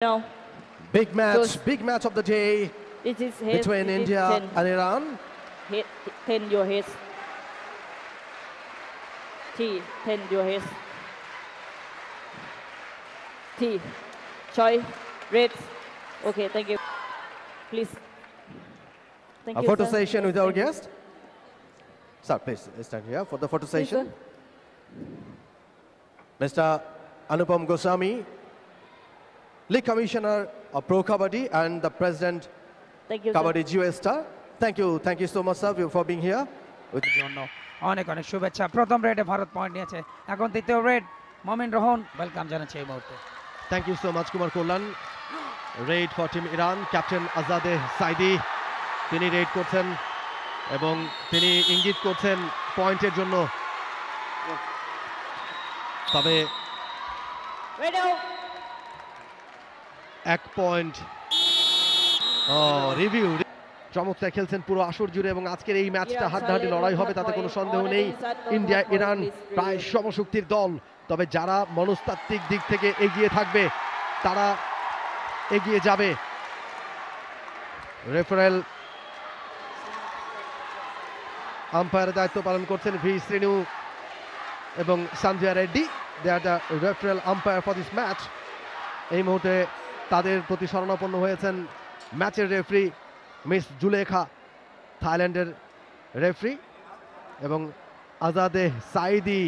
No. Big match of the day This is between India and Iran. 10 your head. 10 your head. Choi, red. Okay, thank you. Please. Thank A you, photo sir. session with our Thank you. guest. Sir, please stand here for the photo Please, session. sir. Mr. Anupam Goswami, League Commissioner of Pro Kabaddi and the President Thank you, sir. Kabaddi GS Star. Thank you so much, sir, for being here. জন্য অনেক অনেক শুভেচ্ছা। প্রথম রেডে Bharat point নিয়েছে, এখন দ্বিতীয় red মমিন Rohan welcome জানাচ্ছে এই মুহূর্তে। Thank you so much, Kumar Kollan. Raid for Team Iran, Captain Azadeh Saidi. তিনি রেড করছেন এবং তিনি ইঙ্গিত করছেন পয়েন্টের জন্য। তবে Radio. 1 পয়েন্ট রিভিউ চমৎকার খেলছেন পুরো আসর জুড়ে এবং আজকের এই ম্যাচটা হাড্ডাহাড্ডি লড়াই হবে তাতে কোনো সন্দেহ নেই। ইন্ডিয়া ইরান প্রায় সমশক্তির দল, তবে যারা মনস্তাত্ত্বিক দিক থেকে এগিয়ে থাকবে তারা এগিয়ে যাবে। রেফারেল আম্পায়ারের দায়িত্ব পালন করছেন ভি শ্রীনু এবং Sandhya Reddy. They are the referral umpire for this match. এই মুহূর্তে তাদের প্রতি শরণাপন্ন হয়েছেন ম্যাচের রেফারি মিস জুলেখা, থাইল্যান্ডের রেফারি, এবং আজাদে সাইদি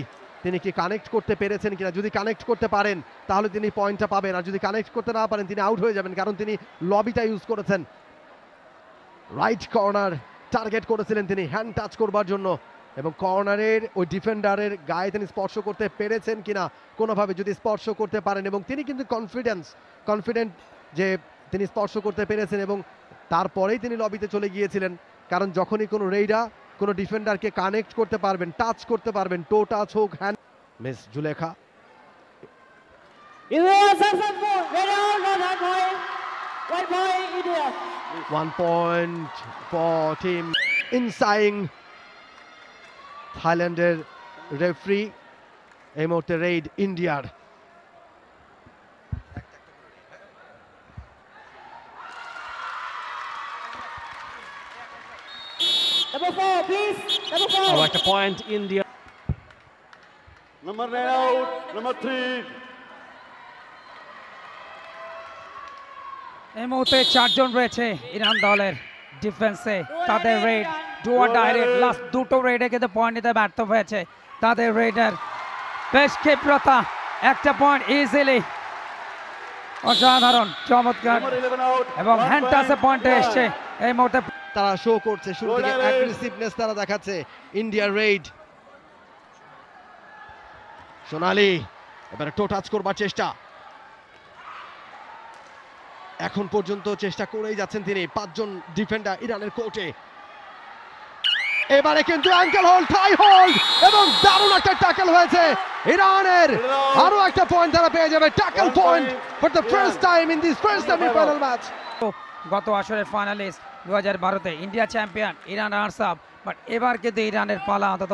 তিনি কি কানেক্ট করতে পেরেছেন কিনা। যদি কানেক্ট করতে পারেন তাহলে তিনি পয়েন্টটা পাবেন, আর যদি কানেক্ট করতে না পারেন তিনি আউট হয়ে যাবেন, কারণ তিনি লবিটা ইউজ করেছেন। রাইট কর্নার টার্গেট করেছিলেন তিনি হ্যান্ড টাচ করবার জন্য, এবং কর্নারের ওই ডিফেন্ডারের গায়ে তিনি স্পর্শ করতে পেরেছেন কিনা কোনোভাবে। যদি স্পর্শ করতে পারেন, এবং তিনি কিন্তু কনফিডেন্ট যে তিনি স্পর্শ করতে পেরেছেন, এবং তারপরেই তিনি লবিতে চলে গিয়েছিলেন, কারণ যখনই কোনো রেইডার কোনো ডিফেন্ডারকে কানেক্ট করতে পারবেন, টাচ করতে পারবেন, টো টাচ হোক, hand. Miss Zulekha, India successful. Radio, not that point. 1 point, India. 1 point for team ইনসাইং। থাইল্যান্ডের রেফারি এই মুহূর্তে রেইড ইন্ডিয়ার। Number 4, please. Number 4. All right, a point India. Number 9 out, number 3. এই মুহূর্তে চারজন রয়েছে ইরান দলের ডিফেন্সে। তাদের রেড ডুয়ার ডাইরেক্ট লাস্ট দুটো রেডে কিন্তু পয়েন্ট নিতে ব্যর্থ হয়েছে তাদের রেডার। বেশ ক্ষিপ্রতা, একটা পয়েন্ট ইজিলি, অসাধারণ, চমৎকার, Number 11 out. এবং 1 হ্যান্ড টাচে point, পয়েন্টে Iran. এসছে এই মুহূর্তে। তারা শো করছে শুরু থেকে অ্যাগ্রেসিভনেস তারা দেখাচ্ছে ইন্ডিয়ার রেইড। সোনালি এবারে টো টাচ করবার চেষ্টা, এখন পর্যন্ত চেষ্টা করেই যাচ্ছেন তিনি। 5 জন ডিফেন্ডার ইরানের কোর্টে। এবারে কিন্তু অ্যাঙ্কেল হোল্ড, থাই হোল্ড, এবং দারুণ একটা ট্যাকল হয়েছে ইরানের। আরো একটা পয়েন্ট তারা পেয়ে যাবে, tackle point for the first time in this first semifinal match. গত আসরের ফাইনালিস্ট 2012-তে India champion Iran runners up, but এবার কিন্তু ইরানের পালা অন্তত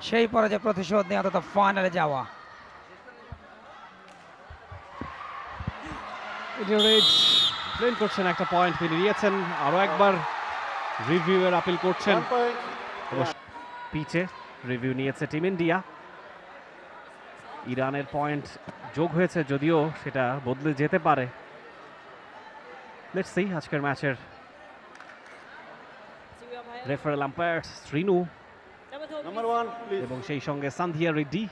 সেই পরাজয় প্রতিশোধ নিয়ে অন্তত ফাইনালে যাওয়া। প্লেন করছেন, একটা পয়েন্ট তিনি নিয়েছেন, আরো একবার রিভিউয়ের আপিল করছেন। 1 point. পিচে রিভিউ নিয়েছে টিম ইন্ডিয়া। ইরানের পয়েন্ট যোগ হয়েছে, যদিও সেটা বদলে যেতে পারে। লেটস সি আজকের ম্যাচের referral umpire Srinu Number 2, Number please. 1, please. এবং সেই সঙ্গে সান্ধিয়া Reddy,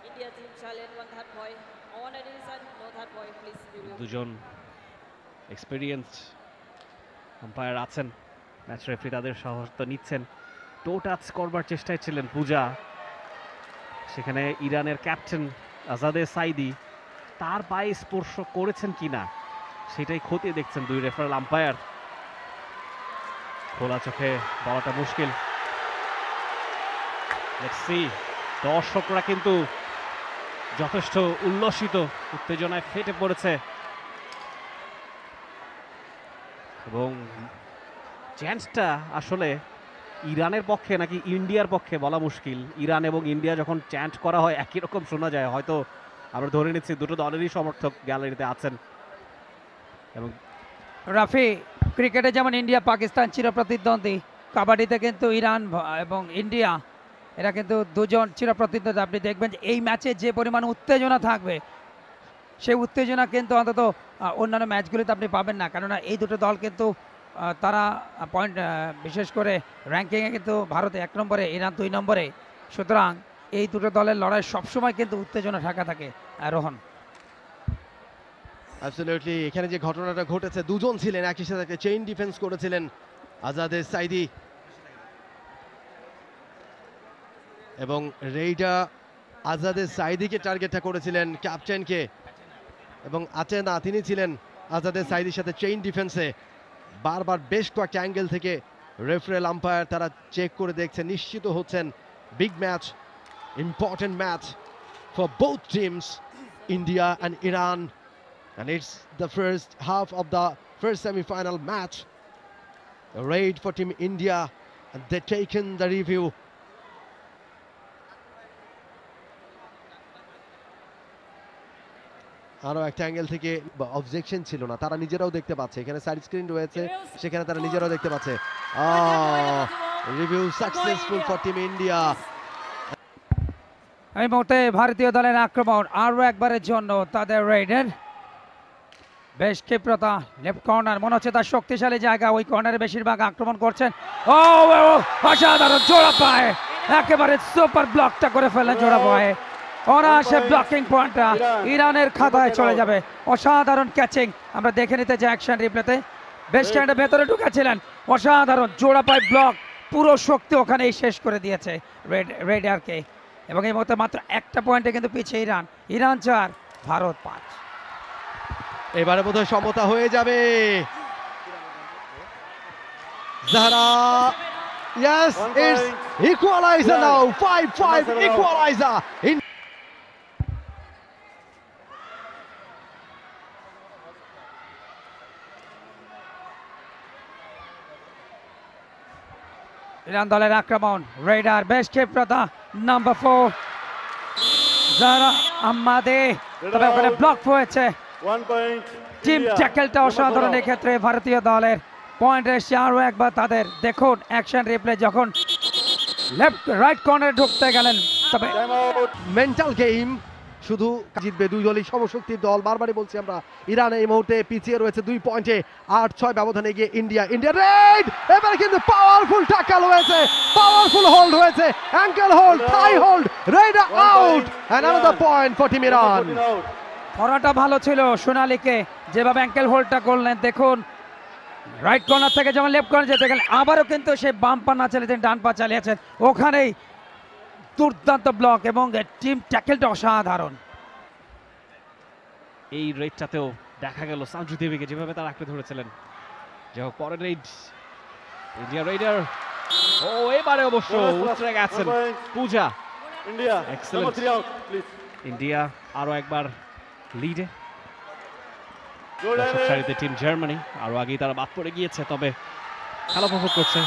India team challenge 1 third point. On addition, no third point, please. Review. দুজন এক্সপিরিয়েন্সড আম্পায়ার আছেন। ম্যাচ রেফারি তাদের সহায়তা নিচ্ছেন। টো টাচ করবার চেষ্টায় ছিলেন পূজা, সেখানে ইরানের ক্যাপ্টেন আজাদে সাইদি তার পায়ে স্পর্শ করেছেন কিনা সেটাই খতিয়ে দেখছেন দুই রেফারেল আম্পায়ার। খোলা চোখে বলাটা মুশকিল। Let's see. দর্শকরা কিন্তু যথেষ্ট উল্লসিত, উত্তেজনায় ফেটে পড়েছে, এবং চ্যান্সটা আসলে ইরানের পক্ষে নাকি ইন্ডিয়ার পক্ষে বলা মুশকিল। ইরান এবং ইন্ডিয়া যখন চ্যান্ট করা হয় একই রকম শোনা যায়, হয়তো আমরা ধরে নিচ্ছি দুটো দলেরই সমর্থক গ্যালারিতে আছেন। এবং রাফি, ক্রিকেটে যেমন ইন্ডিয়া পাকিস্তান চিরপ্রতিদ্বন্দ্বী, কাবাডিতে কিন্তু ইরান এবং ইন্ডিয়া এরা কিন্তু দুজন চিরপ্রতিদ্বন্দ্বী। আপনি দেখবেন যে এই ম্যাচে যে পরিমাণ উত্তেজনা থাকবে, সেই উত্তেজনা কিন্তু অন্তত অন্যান্য ম্যাচগুলিতে আপনি পাবেন না, কেননা এই দুটো দল কিন্তু তারা পয়েন্ট বিশেষ করে র্যাঙ্কিংয়ে কিন্তু ভারত 1 নম্বরে, ইরান 2 নম্বরে। সুতরাং এই দুটো দলের লড়াই সবসময় কিন্তু উত্তেজনা ঢাকা থাকে। রোহন, অ্যাবসলিউটলি, এখানে যে ঘটনাটা ঘটেছে, দুজন ছিলেন একই সাথে, একটা চেইন ডিফেন্স করেছিলেন আজাদে সাইদি এবং রেইডা আজাদে সাইদিকে টার্গেটটা করেছিলেন, ক্যাপ্টেনকে, এবং আচেনা তিনি ছিলেন আজাদে সাইদির সাথে চেইন ডিফেন্সে। বারবার বেশ কয়েকটা অ্যাঙ্গেল থেকে রেফারেল আম্পায়ার তারা চেক করে দেখছেন, নিশ্চিত হচ্ছেন big match, important match for both teams, India and Iran. And it's the first half of the first semi-final match. A raid for Team India, and they've taken the review. আরো একটা angle থেকে objection ছিল না, তারা নিজেরাও দেখতে পাচ্ছে, এখানে সাইড স্ক্রিন রয়েছে, সেখানে তারা নিজেরাও দেখতে পাচ্ছে। Review successful for team India. এই মুহূর্তে ভারতীয় দলের আক্রমণ আরও একবারের জন্য তাদের রেইডের বেশ ক্ষিপ্রতা, লেফট কর্নার মনে হচ্ছে তার শক্তিশালী জায়গা, ওই কর্নারে বেশিরভাগ আক্রমণ করছেন। অসাধারণ জোড়া পায়, একেবারে সুপার ব্লকটা করে ফেললেন জোড়া পায়ে। অনায়াসে ব্লকিং পয়েন্টটা ইরানের খাতায় চলে যাবে। অসাধারণ ক্যাচিং আমরা দেখে নিতে চাই অ্যাকশন রিপ্লেতে। বেস্ট স্ট্যান্ডের ভেতরে ঢুকেছিলেন, অসাধারণ জোড়া পায় ব্লক, পুরো শক্তি ওখানেই শেষ করে দিয়েছে রেডারকে। এবং এই মুহূর্তে মাত্র একটা পয়েন্টে কিন্তু পিছিয়ে ইরান। ইরান 4, ভারত 5। এবারে বোধহয় সমতা হয়ে যাবে। জাহরা, yes, it's equalizer now, 5-5 equalizer. Iran দলের আক্রমণ, রেডার বেশ ক্ষিপ্রতা, নাম্বার 4 জাহরা আহমাদে, তবে ওখানে ব্লক হয়েছে। 1 point. Team India. ট্যাকেলটা অসাধারণ ক্ষেত্রে ভারতীয় দলের। পয়েন্ট এসছে আরও একবার তাদের। দেখুন অ্যাকশন রিপ্লে, যখন লেফট রাইট কর্নারে ঢুকতে গেলেন, তবে Time out. মেন্টাল গেম, শুধু জিতবে দুই দলই সমশক্তির দল। বারবারই বলছি আমরা, ইরান এই মুহূর্তে পিছিয়ে রয়েছে 2 পয়েন্টে, 8-6 ব্যবধানে গিয়ে ইন্ডিয়া। ইন্ডিয়া রেড, এবার কিন্তু পাওয়ারফুল ট্যাকল হয়েছে, পাওয়ারফুল হোল্ড হয়েছে, ankle hold, thigh hold, raid out, and another point for team Iran. 14 out. ধরাটা ভালো ছিল সোনালীকে, যেভাবে অ্যাঙ্কেল হোল্ডটা করলেন। দেখুন রাইট কর্নার থেকে যখন লেফট কর্নার যেতে গেলেন, আবারও কিন্তু সেই বাম পা না চালিয়েছেন, ডান পা চালিয়েছেন, ওখানেই দুর্দান্ত ব্লক এবং টিম ট্যাকেলটা অসাধারণ। এই রেডটাতেও দেখা গেল সাঞ্জু দেবীকে যেভাবে তারা আঁকড়ে ধরেছিলেন। যাই হোক, পরের রেড ইন্ডিয়া রেডার, ও এবারে অবশ্য উতরে গেছেন One point. Puja. India. Excellent. Number 3 out, please. India আরো একবার লিডে। Good দর্শক average. সারিতে টিম জার্মানি, আরো আগেই তারা বাদ পড়ে গিয়েছে, তবে খেলা উপভোগ করছে।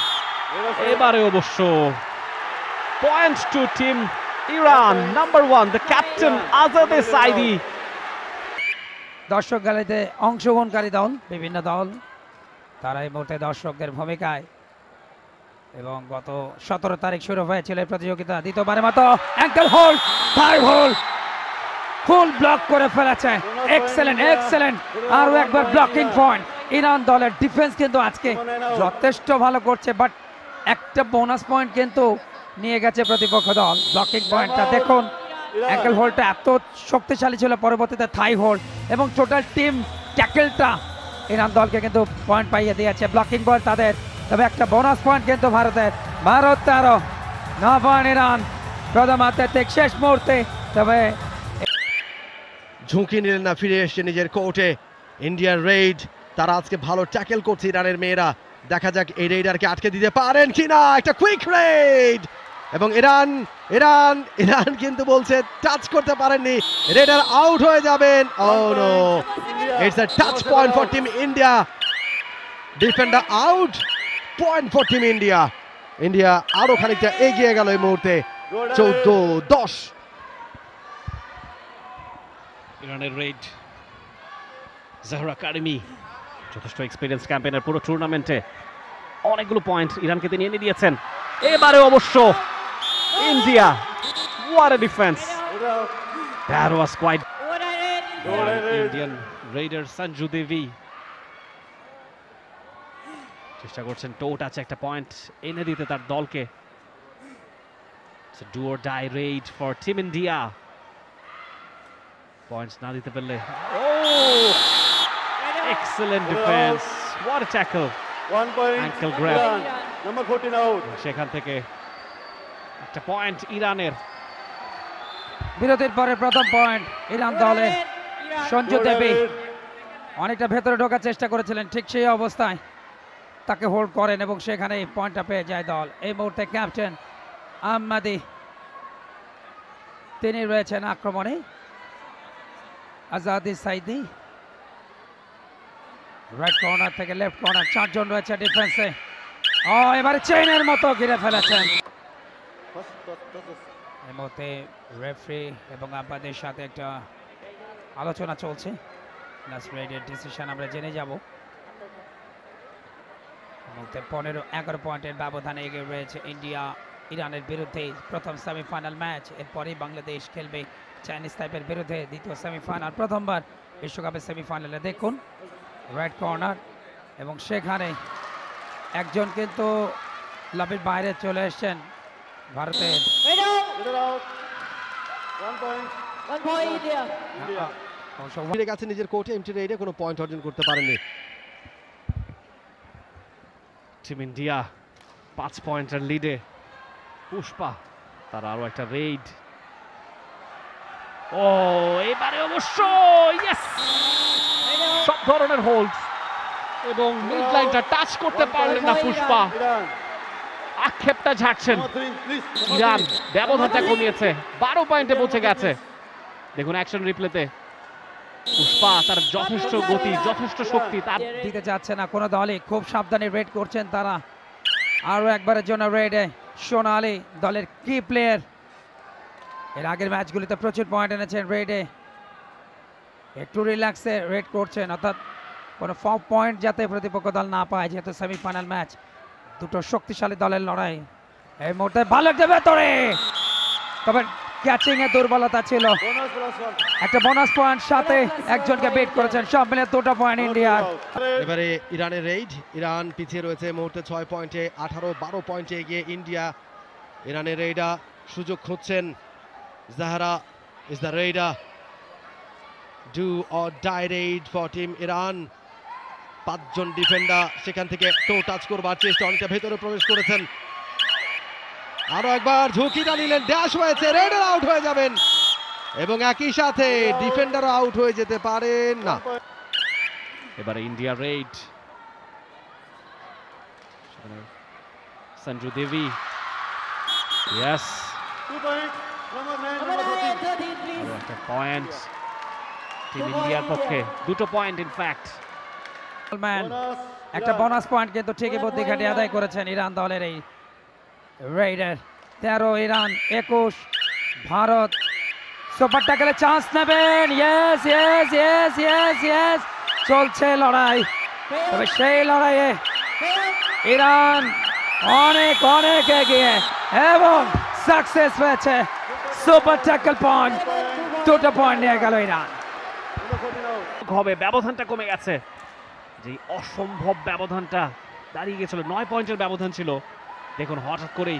Good এবারে অবশ্য point to team Iran, number 1 the captain Azadeh Saeidi. দর্শক গ্যালারিতে অংশগ্রহণকারী দল, বিভিন্ন দল, তারা এই মুহূর্তে দর্শকদের ভূমিকায়। এবং গত 17 তারিখ শুরু হয়েছিল এই প্রতিযোগিতা। দ্বিতীয়বারের মতো অ্যাঙ্কেল হোল্ড, থাই হোল্ড, ফুল ব্লক করে ফেলেছে। এক্সেলেন্ট, এক্সেলেন্ট, আরও একবার ব্লকিং পয়েন্ট। ইরান দলের ডিফেন্স কিন্তু আজকে যথেষ্ট ভালো করছে, বাট একটা বোনাস পয়েন্ট কিন্তু নিয়ে গেছে প্রতিপক্ষ দল। ব্লকিং পয়েন্টটা দেখুন, অ্যাঙ্কেল হোল্ডটা এত শক্তিশালী ছিল, পরবর্তীতে থাই হোল্ড এবং টোটাল টিম ট্যাকেলটা ইরান দলকে কিন্তু পয়েন্ট পাইয়ে দিয়েছে। ব্লকিং পয়েন্ট তাদের, তবে একটা বোনাস পয়েন্ট কিন্তু ভারতের। Bharat 13, 9 point Iran. প্রথমার্ধের ঠিক শেষ মুহূর্তে তবে ঝুঁকি নিলেন না, ফিরে এসছে নিজের কোর্টে। ইন্ডিয়ার রেড, তারা আজকে ভালো ট্যাকেল করছে ইরানের মেয়েরা। দেখা যাক এই রেইডারকে আটকে দিতে পারেন কিনা। একটা কুইক রেড, এবং ইরান ইরান ইরান কিন্তু বলছে টাচ করতে পারেননি, রেডার আউট হয়ে যাবেন। Oh no, it's a touch point for team India. Defender out, point for team India. India আরো খানিকটা এগিয়ে গেল এই মুহূর্তে, 14-10। ইরানের রেড, জাহরা কারিমি যথেষ্ট এক্সপিরিয়েন্স ক্যাম্পেইনের পুরো টুর্নামেন্টে অনেকগুলো পয়েন্ট ইরানকে তিনি এনে দিয়েছেন। এবারে অবশ্য India, what a defense, that was quite Indian Raider Sanju Devi চেষ্টা করছেন টো টাচে একটা পয়েন্ট এনে দিতে তার দলকে। Do or die raid for team India. Points না দিতে পারলে excellent defence, what a tackle, 1 point. Ankle grab. Iran. Number 14 out. সেখান থেকে একটা পয়েন্ট ইরানের। বিরতির পরে প্রথম পয়েন্ট ইরান দলের। সঞ্জু দেবী অনেকটা ভেতরে ঢোকার চেষ্টা করেছিলেন, ঠিক সেই অবস্থায় তাকে হোল্ড করেন এবং সেখানে পয়েন্টটা পেয়ে যায় দল। এই মুহূর্তে ক্যাপ্টেন আহমাদি তিনি রয়েছেন আক্রমণে, আজাদি সাইদি রাইট কর্নার থেকে লেফট কর্নার, চারজন রয়েছে ডিফেন্সে। এবারে চেইনের মতো ঘিরে ফেলেছেন। এই মুহূর্তে রেফারি এবং আম্পায়ারদের সাথে একটা আলোচনা চলছে। লাস্ট রাইডের ডিসিশন আমরা জেনে যাব। 15-11 পয়েন্টের ব্যবধানে এগিয়ে রয়েছে ইন্ডিয়া ইরানের বিরুদ্ধে প্রথম সেমিফাইনাল ম্যাচ। এরপরেই বাংলাদেশ খেলবে চাইনিজ টাইপের বিরুদ্ধে দ্বিতীয় সেমিফাইনাল। প্রথমবার বিশ্বকাপের সেমিফাইনালে দেখুন রাইট কর্নার, এবং সেখানে একজন কিন্তু লাভের বাইরে চলে এসছেন ভারতের। Leader out. 1 point. India. ফিরে গেছে নিজের কোর্টে, এমটি রেইডে কোনো পয়েন্ট অর্জন করতে পারেনি। টিম ইন্ডিয়া 5 পয়েন্টের লিডে। পুষ্পা তার আরো একটা রেইড। এবারে অবশ্য ইয়েস, সব ধরনের হোল্ড এবং মিড লাইনটা টাচ করতে পারলেন না Pushpa. Iran. আক্ষেপটা ঝাড়ছেন। Number 3, please. Iran ব্যবধানটা কমিয়েছে, 12 পয়েন্টে পৌঁছে গেছে। দেখুন অ্যাকশন রিপ্লেতে পুষ্পা তার যথেষ্ট গতি, যথেষ্ট শক্তি তার দিতে চাচ্ছে না কোনো দলই, খুব সাবধানে রেড করছেন তারা। আরও একবারের জন্য রেডে সোনালি দলের কি প্লেয়ার, এর আগের ম্যাচগুলিতে প্রচুর পয়েন্ট এনেছেন রেডে। একটু রিল্যাক্সে রেড করছেন, অর্থাৎ কোনো পয়েন্ট যাতে প্রতিপক্ষ দল না পায়, যেহেতু সেমিফাইনাল ম্যাচ, দুটো শক্তিশালী দলের লড়াই। এই মুহূর্তে ভালো একটা ভেতরে, তবে ক্যাচিং এ দুর্বলতা ছিল। Bonus +1. একটা বোনাস পয়েন্ট সাথে একজনকে বিট করেছেন, সব মিলে 2টা পয়েন্ট ইন্ডিয়ার। এবারে ইরানের রেইড। ইরান পিছিয়ে রয়েছে এই মুহূর্তে 6 পয়েন্টে, 18-12 পয়েন্টে এগিয়ে ইন্ডিয়া। ইরানের রেইডা সুযোগ খুঁজছেন। Zahra is the raider. Do or die raid for team Iran. 5 জন ডিফেন্ডার সেখান থেকে টো টাচ করবার চেষ্টা, অনেকটা ভেতরে প্রবেশ করেছেন। আরো একবার ঝুঁকিটা নিলেন, ড্যাশ হয়েছে, রেডার আউট হয়ে যাবেন এবং একই সাথে ডিফেন্ডারও আউট হয়ে যেতে পারেন না। এবারে ইন্ডিয়া রেইড। সঞ্জু দেবী, ইয়েস, 2 point. Number 9, number 13. আরো একটা পয়েন্ট টিম ইন্ডিয়ার পক্ষে, 2টো পয়েন্ট ইনফ্যাক্ট। Bonus. একটা Iran. বোনাস পয়েন্ট কিন্তু ঠিকই বুদ্ধি খাটিয়ে আদায় করেছেন ইরান দলের এই রেইডার। 13 ইরান, 21 ভারত। সুপার ট্যাকলে চান্স নেবেন, yes yes yes yes yes, চলছে লড়াই। তবে সেই লড়াইয়ে ইরান অনেক অনেক এগিয়ে এবং সাকসেস হয়েছে। সুপার ট্যাকল পয়েন্ট, 2টা পয়েন্ট নিয়ে গেল ইরান। Number 14 out. হবে ব্যবধানটা কমে গেছে, যে অসম্ভব ব্যবধানটা দাঁড়িয়ে গেছিল। 9 পয়েন্টের ব্যবধান ছিল, দেখুন হঠাৎ করেই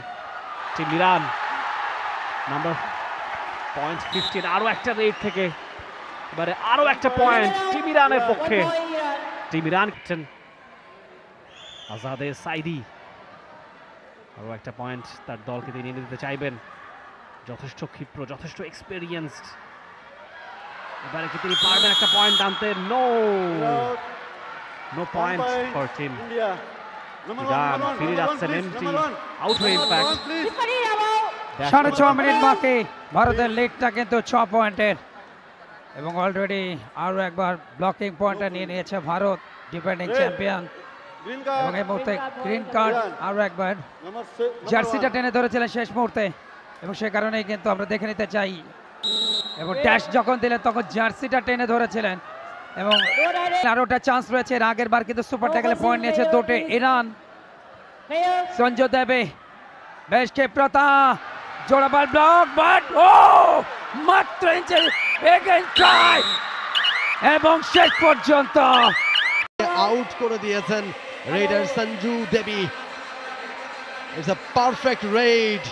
টিম ইরান নাম্বার পয়েন্ট 15 আরো একটা রেড থেকে এবারে আরো একটা পয়েন্ট টিম ইরানের পক্ষে। টিম ইরান আজাদে সাইদি আরো একটা পয়েন্ট তার দলকে তিনি এনে দিতে চাইবেন। যথেষ্ট ক্ষিপ্র, যথেষ্ট এক্সপেরিয়েন্সড। এবারে কি তিনি পারবেন একটা পয়েন্ট আনতে? No, Out. No 1 point point. For team India. Number 1, Iran. number 1, ফিরে number 1, যাচ্ছেন please. Empty, Number 1. আউট হয়ে Number ইনফ্যাক্ট 1, please. 6.5 মিনিট বাকি, ভারতের লিডটা কিন্তু 6 পয়েন্টের এবং অলরেডি আরো একবার ব্লকিং পয়েন্টটা নিয়ে নিয়েছে ভারত, ডিফেন্ডিং চ্যাম্পিয়ন। Green এবং এই card. মুহূর্তে গ্রিন কার্ড আরো একবার, Number 1. জার্সিটা টেনে ধরেছিলেন শেষ মুহূর্তে এবং সে কারণেই কিন্তু আমরা দেখে নিতে চাই। এবং ড্যাশ যখন দিলেন তখন জার্সিটা টেনে ধরেছিলেন, এবং আরোটা চান্স রয়েছে, এর আগের বার কিন্তু সুপার ট্যাকলে পয়েন্ট নিয়েছে দুটি ইরান। সঞ্জয় দেবে বেশ ক্ষিপ্রতা, জোড়া বল ব্লক, বাট ও মাত্র ইঞ্চি এগেইন ট্রাই এবং শেষ পর্যন্ত আউট করে দিয়েছেন raider Sanju Devi. It's a perfect raid,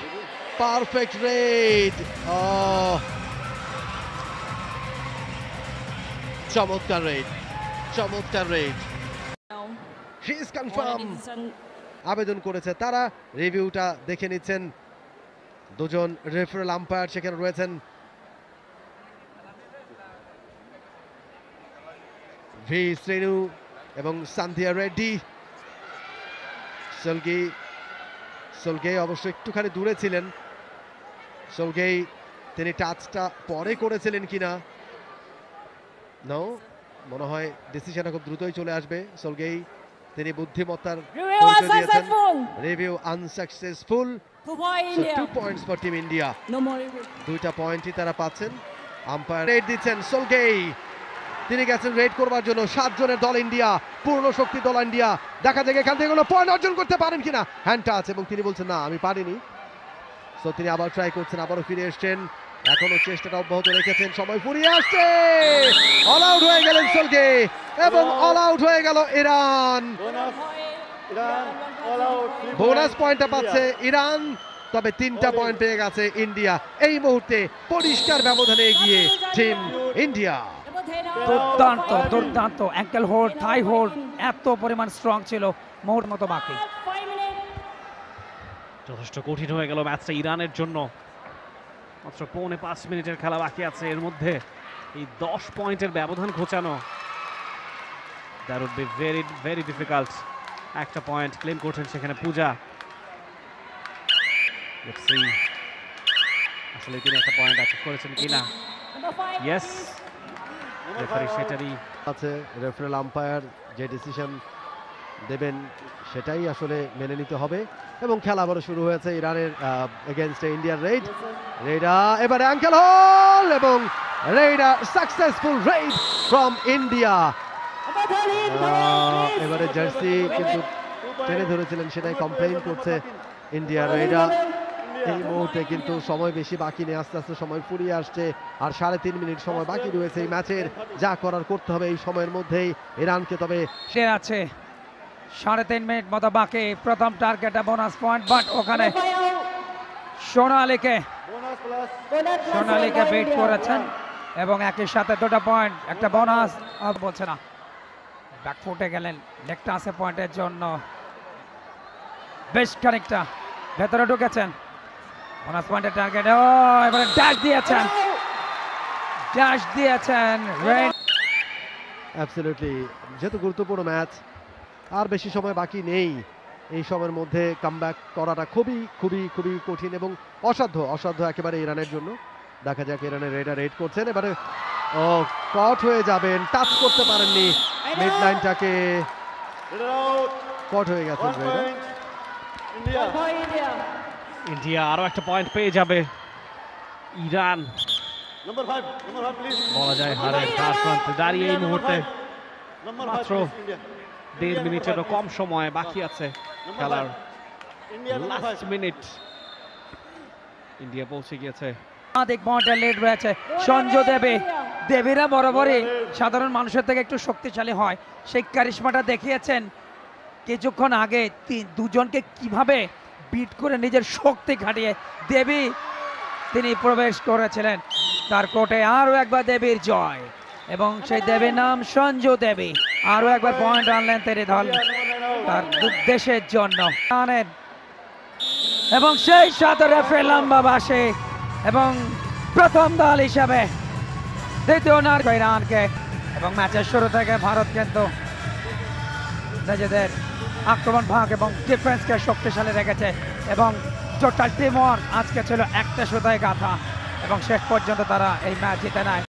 perfect raid. চমৎকার রেড, চমৎকার raid. Now, he is Mohammad confirm. Edison আবেদন করেছে তারা, রিভিউটা দেখে নিচ্ছেন। দুজন রেফারেল আম্পায়ার সেখানে রয়েছেন। ভি শ্রেণু এবং সান্ধিয়া রেড্ডি। সোলগে অবশ্য একটুখানি দূরে ছিলেন। সোলগেই তিনি টাচটা পরে করেছিলেন কিনা, নো, মনে হয় ডিসিশনটা খুব দ্রুতই চলে আসবে। সোলগেই তিনি বুদ্ধিমত্তার Review পরিচয় দিয়েছেন। unsuccessful. Review unsuccessful. 2 point so India. 2 points for team India. No more review. দুইটা পয়েন্টই তারা পাচ্ছেন। আম্পায়ার রেড দিচ্ছেন সোলগেই, তিনি গেছেন রেড করবার জন্য। 7 জনের দল ইন্ডিয়া, পূর্ণ শক্তি দল ইন্ডিয়া। দেখা যাক এখান থেকে কোনো পয়েন্ট অর্জন করতে পারেন কিনা। হ্যান্ড টাচ, এবং তিনি বলছেন না আমি পারিনি। সো তিনি আবার ট্রাই করছেন, আবারও ফিরে এসছেন, এখনো চেষ্টাটা অব্যাহত রেখেছেন। সময় ফুরিয়ে আসছে, অল আউট হয়ে গেলেন সোলগে এবং অল আউট হয়ে গেল Iran. Bonus. Iran all out. 3 bonus points. পয়েন্টটা India. পাচ্ছে ইরান, তবে 3টা পয়েন্ট পেয়ে গেছে ইন্ডিয়া। এই মুহূর্তে পরিষ্কার ব্যবধানে এগিয়ে টিম ইন্ডিয়া। Number 10 out. দুর্দান্ত দুর্দান্ত অ্যাঙ্কেল হোল্ড, থাই হোল্ড এত পরিমাণ স্ট্রং ছিল, মুহূর্ত মতো বাকি। 5 minutes. যথেষ্ট কঠিন হয়ে গেল ম্যাচটা ইরানের জন্য। মাত্র 4.5 মিনিটের খেলা বাকি আছে, এর মধ্যে এই 10 পয়েন্টের ব্যবধান ঘোচানো that would be very very difficult. একটা পয়েন্ট ক্লেম করছেন সেখানে পূজা। লেটস সি আসলে তিনি একটা পয়েন্ট অ্যাচিভ করেছেন কিনা। Number 5. Yes, Number referee 5 out. সেটারই আছে রেফারেল আম্পায়ার যে ডিসিশন দেবেন সেটাই আসলে মেনে নিতে হবে। এবং খেলা আবারও শুরু হয়েছে ইরানের এগেইনস্টে ইন্ডিয়ার রেড। রেডা এবারে অ্যাঙ্কেল হোল এবং রেডা successful raid from India. Number 13. এবারে জার্সি কিন্তু 2 points. টেনে ধরেছিলেন, সেটাই কমপ্লেইন করছে ইন্ডিয়ার রেডা। এই মুহূর্তে কিন্তু সময় বেশি বাকি নেই, আস্তে আস্তে সময় ফুরিয়ে আসছে। আর 3.5 মিনিট সময় বাকি রয়েছে এই ম্যাচের। যা করার করতে হবে এই সময়ের মধ্যেই ইরানকে। তবে সে আছে 3.5 মিনিট মতো বাকি। প্রথম টার্গেটে বোনাস পয়েন্ট, বাট ওখানে সোনালীকে Bonus plus. সোনালীকে বিট করেছেন এবং একই সাথে দুটো পয়েন্ট, একটা বোনাস বলছে না। ব্যাকফুটে গেলেন, লেগটা আছে পয়েন্টের জন্য। বেশ খানিকটা ভেতরে ঢুকেছেন, বোনাস পয়েন্টের টার্গেট। ও এবারে ড্যাশ দিয়েছেন, ড্যাশ দিয়েছেন রেড। অ্যাবসলিউটলি, যেহেতু গুরুত্বপূর্ণ ম্যাচ, আর বেশি সময় বাকি নেই। এই সময়ের মধ্যে কামব্যাক করাটা খুবই খুবই খুবই কঠিন এবং অসাধ্য, অসাধ্য একেবারে ইরানের জন্য। দেখা যাক ইরানের রেডার রেড করছেন, এবারে ও কট হয়ে যাবেন, টাচ করতে পারেননি মিড লাইনটাকে, Leader out. কট হয়ে গেছেন 1 raider. point. India. Point India. India আরো একটা পয়েন্ট পেয়ে যাবে। Iran Number 5. Number 5 please. বলা যায় হারের দ্বার প্রান্তে দাঁড়িয়ে এই মুহূর্তে। Number 5 মাত্র please, India. 1.5 মিনিটেরও কম সময় বাকি আছে Number খেলার। 5. India number last 5. Minute India পৌঁছে গিয়েছে। অধিক পয়েন্টের লিড রয়েছে সঞ্জু দেবী। দেবীরা বরাবরই সাধারণ মানুষের থেকে একটু শক্তিশালী হয়, সেই কারিশমাটা দেখিয়েছেন কিছুক্ষণ আগে। দুজনকে কিভাবে বিট করে নিজের শক্তি খাটিয়ে দেবী তিনি প্রবেশ করেছিলেন তার কোর্টে। আরও একবার দেবীর জয়, এবং সেই দেবীর নাম সঞ্জু দেবী। আরও একবার পয়েন্ট আনলেন তিনি দল India number 9 out. তার দেশের জন্য। এবং সেই সাথে রেফারি লম্বা বাসে এবং প্রথম দল হিসাবে দ্বিতীয় ইরানকে। এবং ম্যাচের শুরু থেকে ভারত কিন্তু নিজেদের আক্রমণ ভাগ এবং ডিফেন্সকে শক্তিশালী রেখেছে, এবং টোটাল টিম ওয়ার্ক আজকে ছিল একটা সুতায় গাঁথা, এবং শেষ পর্যন্ত তারা এই ম্যাচ জিতে নেয়।